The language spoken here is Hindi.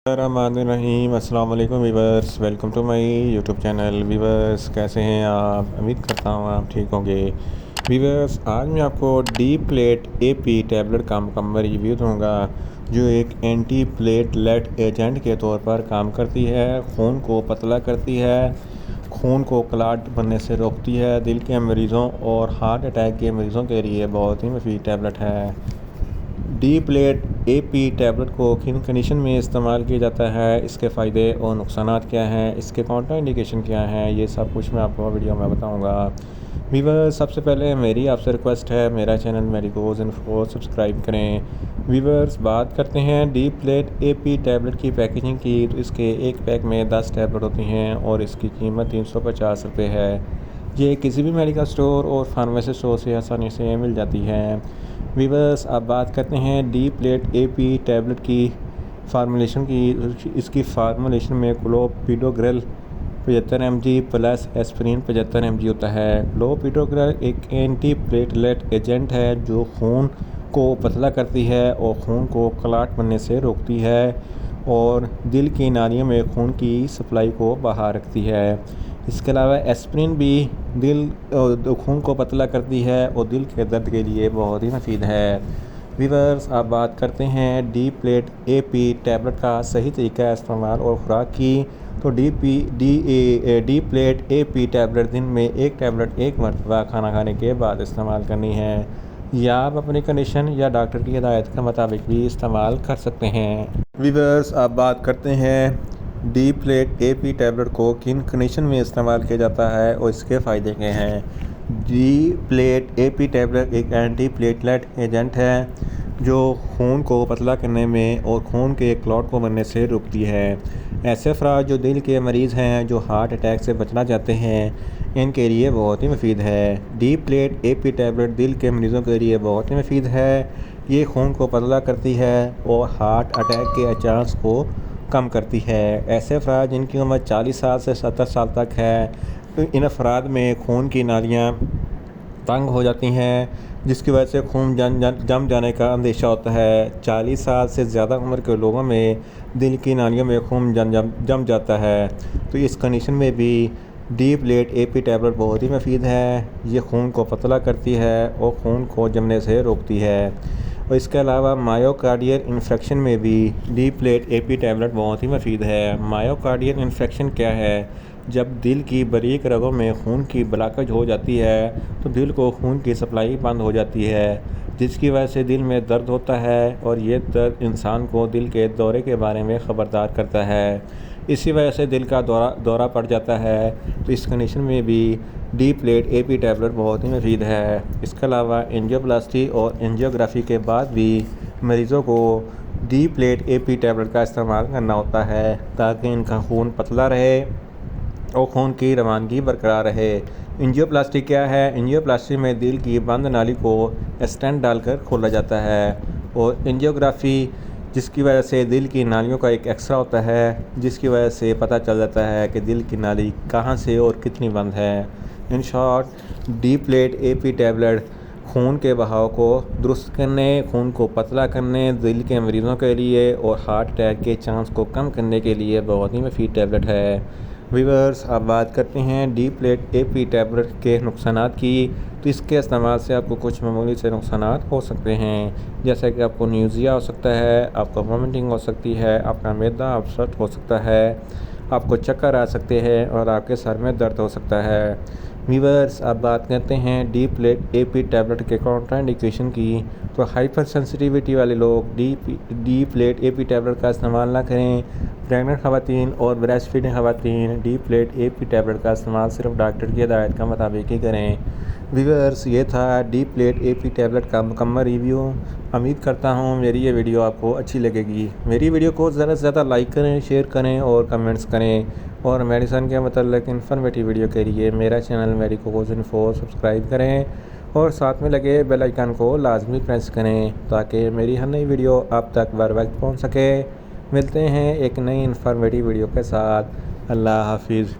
रहीम अस्सलाम वालेकुम viewers, welcome to my YouTube channel. Viewers कैसे हैं आप? उम्मीद करता हूँ आप ठीक होंगे। वीवर्स आज मैं आपको डी प्लेट एपी टैबलेट का मुकम्मल रिव्यू दूंगा, जो एक एंटी प्लेटलेट एजेंट के तौर पर काम करती है। खून को पतला करती है, खून को क्लॉट बनने से रोकती है। दिल के मरीज़ों और हार्ट अटैक के मरीज़ों के लिए बहुत ही मुफीद टैबलेट है। डी प्लेट एपी टैबलेट को किन कंडीशन में इस्तेमाल किया जाता है, इसके फ़ायदे और नुकसानात क्या हैं, इसके काउंटर इंडिकेशन क्या हैं, ये सब कुछ मैं आपको वीडियो में बताऊंगा। वीवर्स सबसे पहले मेरी आपसे रिक्वेस्ट है, मेरा चैनल मेडिकोज इन्फो सब्सक्राइब करें। वीवर्स बात करते हैं डी प्लेट एपी टैबलेट की पैकेजिंग की, तो इसके एक पैक में 10 टैबलेट होती हैं और इसकी कीमत 350 रुपये है। ये किसी भी मेडिकल स्टोर और फार्मेसी स्टोर से आसानी से मिल जाती है। वीवर्स अब बात करते हैं डी प्लेट एपी टैबलेट की फार्मूलेशन की। इसकी फार्मूलेशन में clopidogrel 75 mg plus aspirin 75 mg होता है। क्लोपिडोग्रेल एक एंटी प्लेटलेट एजेंट है जो खून को पतला करती है और खून को क्लॉट बनने से रोकती है और दिल की नालियों में खून की सप्लाई को बहाल रखती है। इसके अलावा एस्पिरिन भी खून को पतला करती है और दिल के दर्द के लिए बहुत ही मुफीद है। वीवर्स अब बात करते हैं डी प्लेट एपी टैबलेट का सही तरीका इस्तेमाल और खुराक की। तो डी प्लेट एपी टैबलेट दिन में एक टैबलेट एक मरतबा खाना खाने के बाद इस्तेमाल करनी है, या आप अपनी कंडीशन या डॉक्टर की हिदायत के मुताबिक भी इस्तेमाल कर सकते हैं। वीवर्स अब बात करते हैं डी प्लेट एपी टैबलेट को किन कंडीशन में इस्तेमाल किया जाता है और इसके फ़ायदे क्या हैं। डी प्लेट एपी टैबलेट एक एंटी प्लेटलेट एजेंट है जो खून को पतला करने में और खून के क्लॉट को बनने से रोकती है। ऐसे अफराद जो दिल के मरीज़ हैं, जो हार्ट अटैक से बचना चाहते हैं, इनके लिए बहुत ही मुफीद है। डी प्लेट एपी टैबलेट दिल के मरीज़ों के लिए बहुत ही मुफीद है। ये खून को पतला करती है और हार्ट अटैक के चांस को कम करती है। ऐसे अफराद जिनकी उम्र 40 साल से 70 साल तक है, तो इन अफराद में खून की नालियाँ तंग हो जाती हैं, जिसकी वजह से खून जम जाने का अंदेशा होता है। 40 साल से ज़्यादा उम्र के लोगों में दिल की नालियों में खून जम जाता है, तो इस कंडीशन में भी डी प्लेट एपी टैबलेट बहुत ही मुफीद है। ये खून को पतला करती है और खून को जमने से रोकती है। और इसके अलावा मायोकार्डियल इन्फेक्शन में भी डी प्लेट एपी टैबलेट बहुत ही मुफीद है। मायोकार्डियल इन्फेक्शन क्या है? जब दिल की बारीक रगों में खून की ब्लॉकेज हो जाती है, तो दिल को खून की सप्लाई बंद हो जाती है, जिसकी वजह से दिल में दर्द होता है और ये दर्द इंसान को दिल के दौरे के बारे में ख़बरदार करता है। इसी वजह से दिल का दौरा पड़ जाता है। तो इस कंडीशन में भी डी प्लेट एपी टैबलेट बहुत ही मुफीद है। इसके अलावा एंजियोप्लास्टी और एंजियोग्राफी के बाद भी मरीज़ों को डी प्लेट एपी टैबलेट का इस्तेमाल करना होता है, ताकि इनका खून पतला रहे और खून की रवानगी बरकरार रहे। एंजियोप्लास्टी क्या है? एंजियोप्लास्टी में दिल की बंद नाली को स्टेंट डालकर खोला जाता है। और एंजियोग्राफी जिसकी वजह से दिल की नालियों का एक एक्सरा होता है, जिसकी वजह से पता चल जाता है कि दिल की नाली कहाँ से और कितनी बंद है। In short D plate AP tablet खून के बहाव को दुरुस्त करने, खून को पतला करने, दिल के मरीज़ों के लिए और हार्ट अटैक के चांस को कम करने के लिए बहुत ही मुफीद टैबलेट है। वीवर्स अब बात करते हैं डी प्लेट एपी टैबलेट के नुकसानात की। तो इसके इस्तेमाल से आपको कुछ मामूली से नुकसानात हो सकते हैं, जैसे कि आपको न्यूज़िया हो सकता है, आपको वॉमिटिंग हो सकती है, आपका मैदा अपसेट हो सकता है, आपको चक्कर आ सकते हैं और आपके सर में दर्द हो सकता है। वीवर्स अब बात करते हैं डी प्लेट एपी टैबलेट के कॉन्ट्राइंडिकेशन की। तो हाइपर सेंसिटिविटी वाले लोग डी प्लेट एपी टैबलेट का इस्तेमाल ना करें। प्रेग्नेंट ख़वातीन और ब्रेस्ट फीडिंग ख़वातीन डी प्लेट एपी टैबलेट का इस्तेमाल सिर्फ डॉक्टर की हिदायत का मुताबिक ही करें। व्यूअर्स ये था डी प्लेट एपी टैबलेट का मुकम्मल रिव्यू। उम्मीद करता हूँ मेरी ये वीडियो आपको अच्छी लगेगी। मेरी वीडियो को ज़्यादा से ज़्यादा लाइक करें, शेयर करें और कमेंट्स करें। और मेडिसिन के मतलब इन्फॉर्मेटिव वीडियो के लिए मेरा चैनल मेडिकोज इन्फो सब्सक्राइब करें और साथ में लगे बेल आइकन को लाजमी प्रेस करें, ताकि मेरी हर नई वीडियो आप तक बर वक्त पहुँच सके। मिलते हैं एक नई इन्फॉर्मेटिव वीडियो के साथ। अल्लाह हाफिज़।